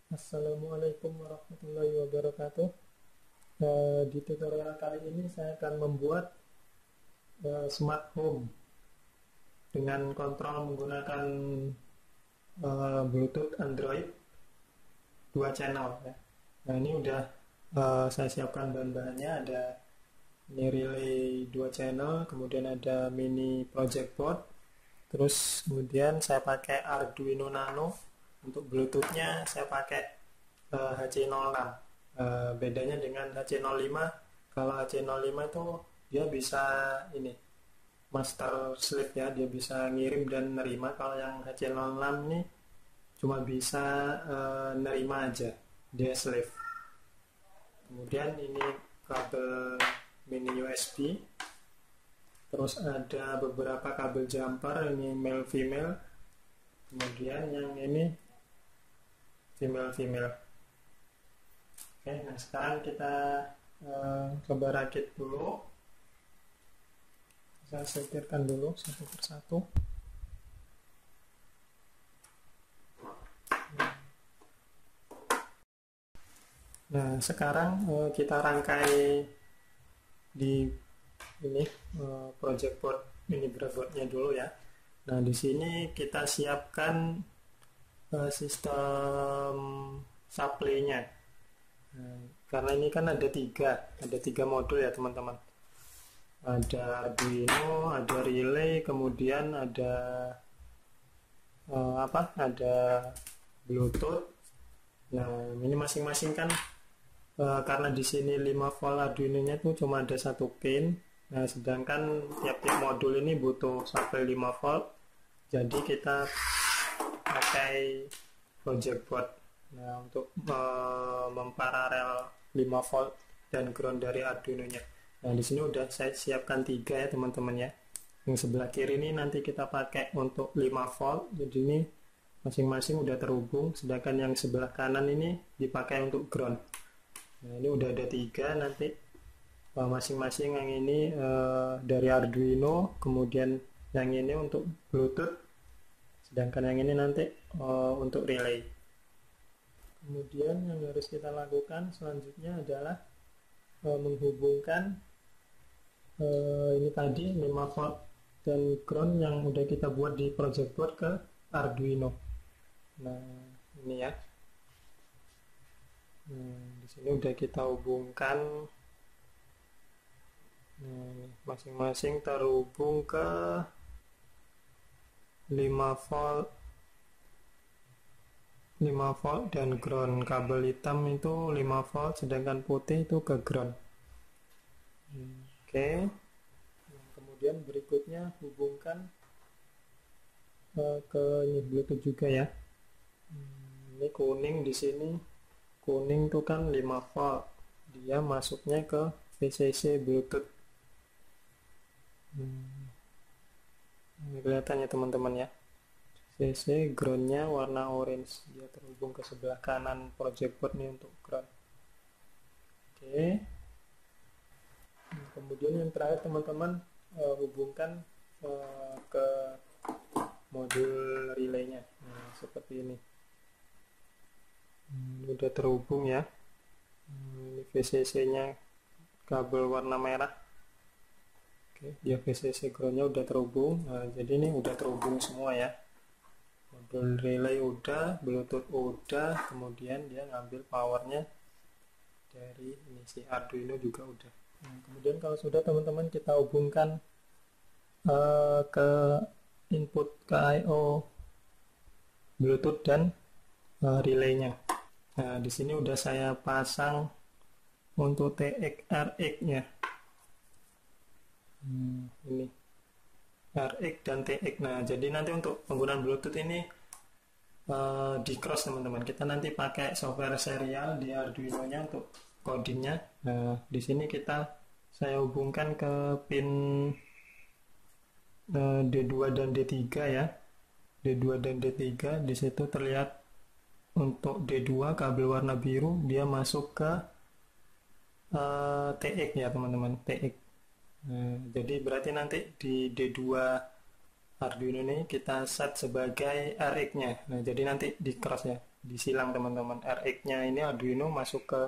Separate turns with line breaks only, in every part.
Assalamualaikum warahmatullahi wabarakatuh. Di tutorial kali ini saya akan membuat smart home dengan kontrol menggunakan Bluetooth Android 2 channel ya. Nah, ini udah saya siapkan bahan-bahannya. Ada ini relay 2 channel, kemudian ada mini project board. Terus kemudian saya pakai Arduino Nano. Untuk Bluetoothnya saya pakai HC06. Bedanya dengan HC05, kalau HC05 itu dia bisa ini master slave ya, dia bisa ngirim dan nerima. Kalau yang HC06 ini cuma bisa nerima aja, dia slave. Kemudian ini kabel mini USB, terus ada beberapa kabel jumper, ini male female, kemudian yang ini female. Oke, nah sekarang kita coba rakit dulu. Saya setirkan dulu satu persatu. Nah, sekarang kita rangkai di ini project board ini breadboardnya dulu ya. Nah, di sini kita siapkan sistem supply-nya. Nah, karena ini kan ada tiga modul ya teman-teman. Ada Arduino, ada relay, kemudian ada ada Bluetooth. Nah, ini masing-masing kan karena di sini 5 volt Arduino-nya tuh cuma ada satu pin. Nah, sedangkan tiap-tiap modul ini butuh sampai 5 volt. Jadi kita pakai project board. Nah, untuk memparalel 5 volt dan ground dari Arduino-nya. Nah, di sini udah saya siapkan 3 ya teman-teman ya. Yang sebelah kiri ini nanti kita pakai untuk 5 volt. Jadi ini masing-masing udah terhubung. Sedangkan yang sebelah kanan ini dipakai untuk ground. Nah, ini udah ada 3 nanti. Masing-masing yang ini dari Arduino, kemudian yang ini untuk Bluetooth, sedangkan yang ini nanti untuk relay. Kemudian yang harus kita lakukan selanjutnya adalah menghubungkan ini tadi 5 volt dan ground yang udah kita buat di project board ke Arduino. Nah, ini ya. Di sini udah kita hubungkan. Masing-masing terhubung ke 5 volt dan ground. Kabel hitam itu 5 volt, sedangkan putih itu ke ground. Oke. Kemudian berikutnya hubungkan ke ini Bluetooth juga ya. Ini kuning di sini. Kuning itu kan 5 volt. Dia masuknya ke VCC Bluetooth. Ini kelihatannya teman-teman ya. CC groundnya warna orange, dia terhubung ke sebelah kanan project board nih untuk ground. Oke. Kemudian yang terakhir teman-teman hubungkan ke modul relaynya. Nah, seperti ini. Udah terhubung ya. Ini VCC-nya kabel warna merah. Oke, dia VCC groundnya udah terhubung. Nah, jadi ini udah terhubung semua ya. Modul relay udah, Bluetooth udah, kemudian dia ngambil powernya dari ini si Arduino juga udah. Nah, kemudian kalau sudah teman-teman kita hubungkan ke input ke I/O Bluetooth dan relaynya. Nah, di sini udah saya pasang untuk TX RX-nya. Ini RX dan TX. Nah, jadi nanti untuk penggunaan Bluetooth ini di cross teman-teman. Kita nanti pakai software serial di Arduino-nya untuk codingnya. Nah, di sini saya hubungkan ke pin D2 dan D3 ya. D2 dan D3 di situ terlihat untuk D2 kabel warna biru dia masuk ke TX ya teman-teman, TX. Nah, jadi berarti nanti di D2 Arduino ini kita set sebagai RX-nya. Nah, jadi nanti di cross ya, disilang teman-teman. RX-nya ini Arduino masuk ke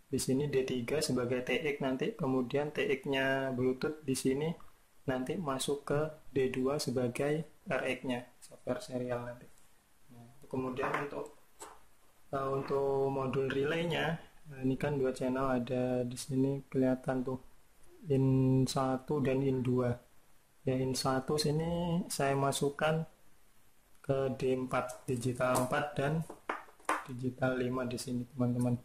di sini D3 sebagai TX nanti, kemudian TX-nya Bluetooth di sini nanti masuk ke D2 sebagai RX-nya, software serial nanti. Nah, kemudian untuk modul relaynya, nah ini kan dua channel ada di sini kelihatan tuh in 1 dan in 2. Ya, in 1 sini saya masukkan ke D4, digital 4 dan digital 5 di sini teman-teman.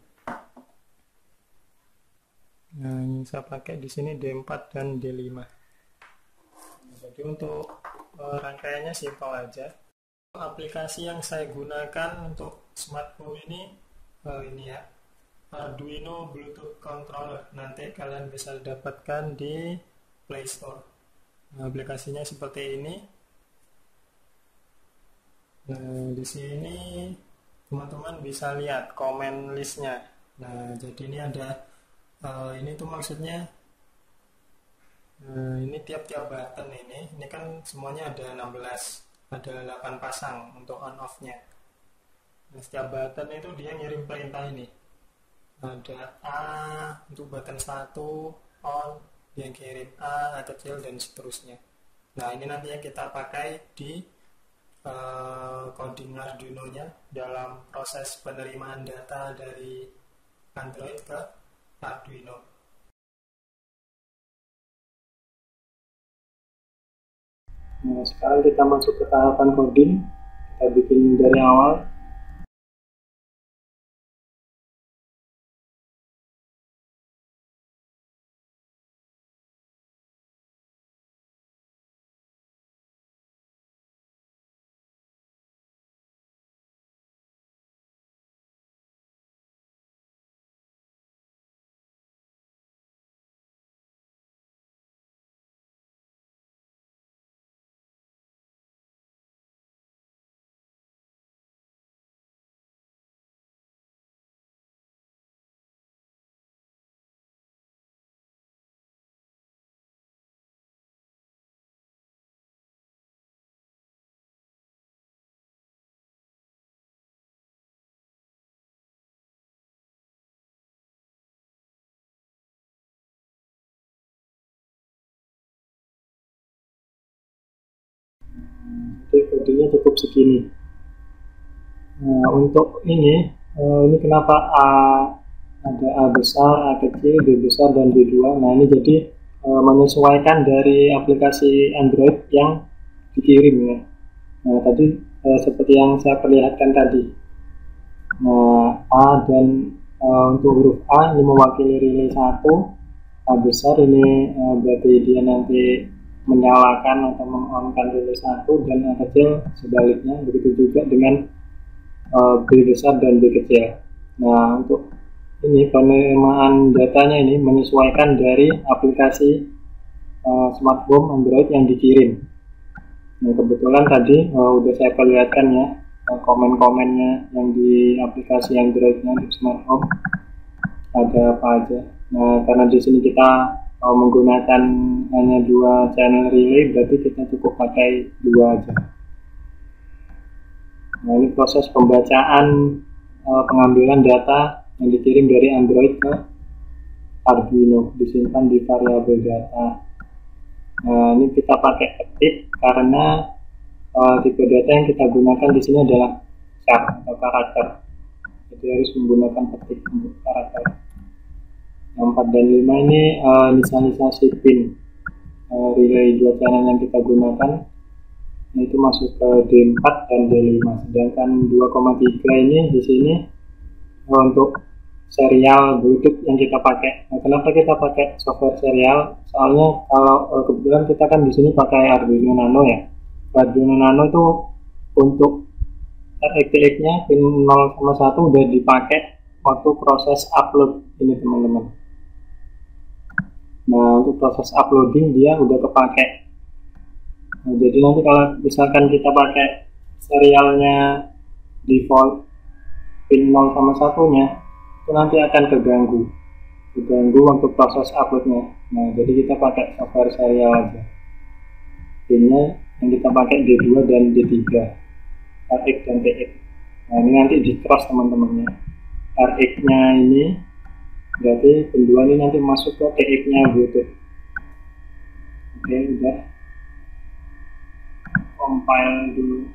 Nah, ini saya pakai di sini D4 dan D5. Jadi untuk rangkaiannya simpel aja. Aplikasi yang saya gunakan untuk smart home ini ya, Arduino Bluetooth Controller. Nanti kalian bisa dapatkan di Play Store. Nah, aplikasinya seperti ini. Nah, di sini teman-teman bisa lihat komen listnya. Nah, jadi ini ada ini tuh maksudnya ini tiap-tiap button ini kan semuanya ada 16, ada 8 pasang untuk on off-nya. Nah, setiap button itu dia ngirim perintah ini. Ada A untuk button 1 on, dia kirim A kecil dan seterusnya. Nah, ini nanti yang kita pakai di coding Arduino-nya dalam proses penerimaan data dari Android ke Arduino. Nah, sekarang kita masuk ke tahapan coding. Kita bikin dari awal. Jadi kodenya cukup segini. Nah, untuk ini kenapa ada A besar, A kecil, B besar, dan B2. Nah, ini jadi menyesuaikan dari aplikasi Android yang dikirim ya. Nah, tadi seperti yang saya perlihatkan tadi. Nah, A dan untuk huruf A ini mewakili relay 1, A besar ini berarti dia nanti menyalakan atau mengonkan relay 1, dan A kecil sebaliknya. Begitu juga dengan B besar dan B kecil. Nah, untuk ini penerimaan datanya ini menyesuaikan dari aplikasi smart home Android yang dikirim. Nah, kebetulan tadi udah saya perlihatkan ya komen-komennya yang di aplikasi Androidnya di smart home ada apa aja. Nah, karena di sini kita menggunakan hanya 2 channel relay, berarti kita cukup pakai 2 aja. Nah, ini proses pembacaan pengambilan data yang dikirim dari Android ke Arduino, disimpan di variabel data. Nah, ini kita pakai ketik karena tipe data yang kita gunakan di sini adalah char atau karakter. Jadi harus menggunakan ketik untuk karakter. Yang 4 dan 5 ini inisialisasi pin relay 2 channel yang kita gunakan. Nah, itu masuk ke D4 dan D5. Sedangkan 2,3 ini di sini untuk serial Bluetooth yang kita pakai. Nah, kenapa kita pakai software serial? Soalnya kalau kebetulan kita kan di sini pakai Arduino Nano ya. Arduino Nano itu untuk RX-nya pin 0 sama 1 udah dipakai waktu proses upload ini teman-teman. Nah, untuk proses uploading dia udah kepake. Nah, jadi nanti kalau misalkan kita pakai serialnya default pin 0 sama 1 nya, itu nanti akan keganggu untuk proses uploadnya. Nah, jadi kita pakai software serial aja. Pinnya yang kita pakai D2 dan D3, RX dan TX. Nah ini nanti di cross teman-temannya, RX nya ini berarti kedua ini nanti masuk ke TX nya Bluetooth. Oke, udah compile dulu.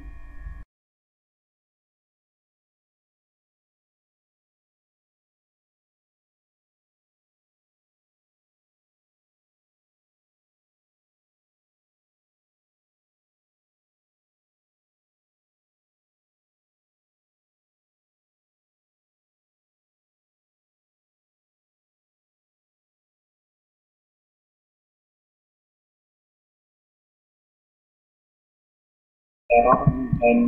Error dan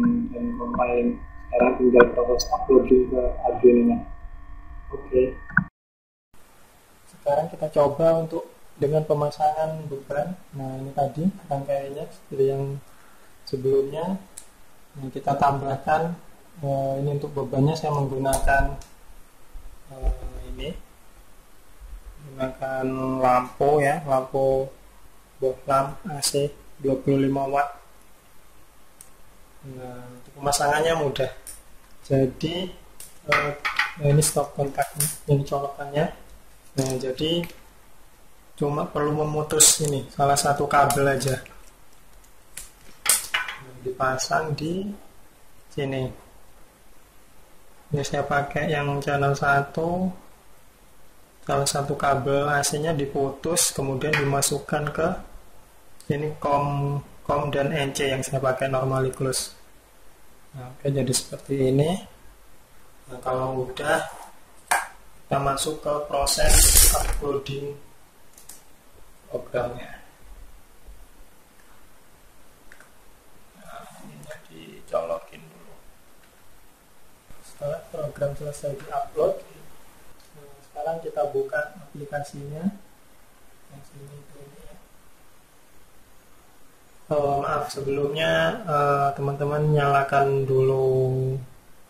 compiling. Sekarang tinggal proses upload ke Arduino. Oke. Sekarang kita coba untuk dengan pemasangan beban. Nah ini tadi rangkaiannya seperti yang sebelumnya. Nah, kita tambahkan ini untuk bebannya saya menggunakan ini menggunakan lampu ya, lampu bohlam AC 25 watt. Nah, untuk pemasangannya mudah. Jadi ini stop kontaknya, ini colokannya. Nah, jadi cuma perlu memutus ini salah satu kabel aja. Nah, dipasang di sini. Ini saya pakai yang channel 1. Salah satu kabel AC-nya diputus, kemudian dimasukkan ke ini COM dan NC yang saya pakai normally close. Nah, oke, jadi seperti ini. Nah, kalau udah kita masuk ke proses uploading programnya. Nah, ini dicolokin dulu. Setelah program selesai diupload, sekarang kita buka aplikasinya. Yang sini ini ya. Maaf sebelumnya teman-teman nyalakan dulu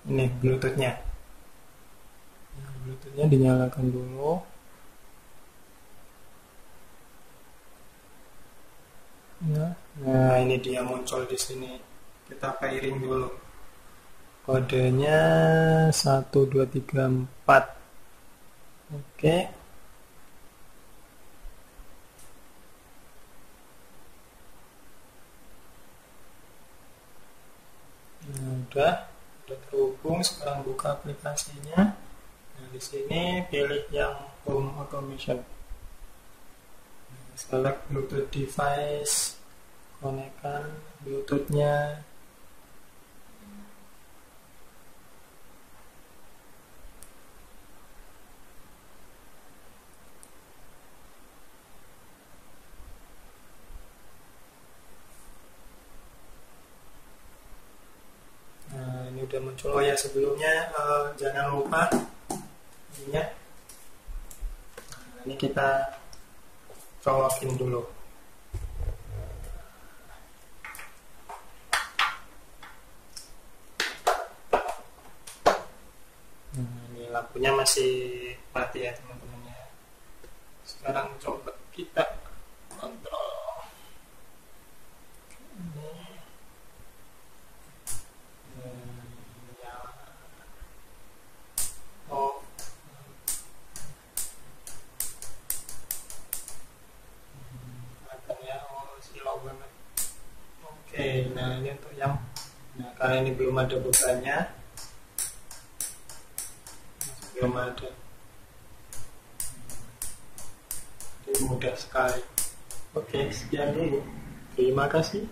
ini Bluetooth-nya. Bluetooth-nya dinyalakan dulu. Nah, ini dia muncul di sini. Kita pairing dulu. Kodenya 1234. Oke. Nah, udah terhubung. Sekarang buka aplikasinya. Nah, di sini pilih yang Home Automation. Select Bluetooth device, konekkan Bluetooth-nya. Nah, ini udah muncul. Oh ya, sebelumnya jangan lupa ininya. Nah, ini kita colokin dulu. Nah, ini lampunya masih mati ya teman-teman ya. Sekarang coba kita kontrol. Oke, nah ini untuk yang karena ini belum ada bebannya, belum ada, jadi mudah sekali. Oke, sekian dulu, terima kasih.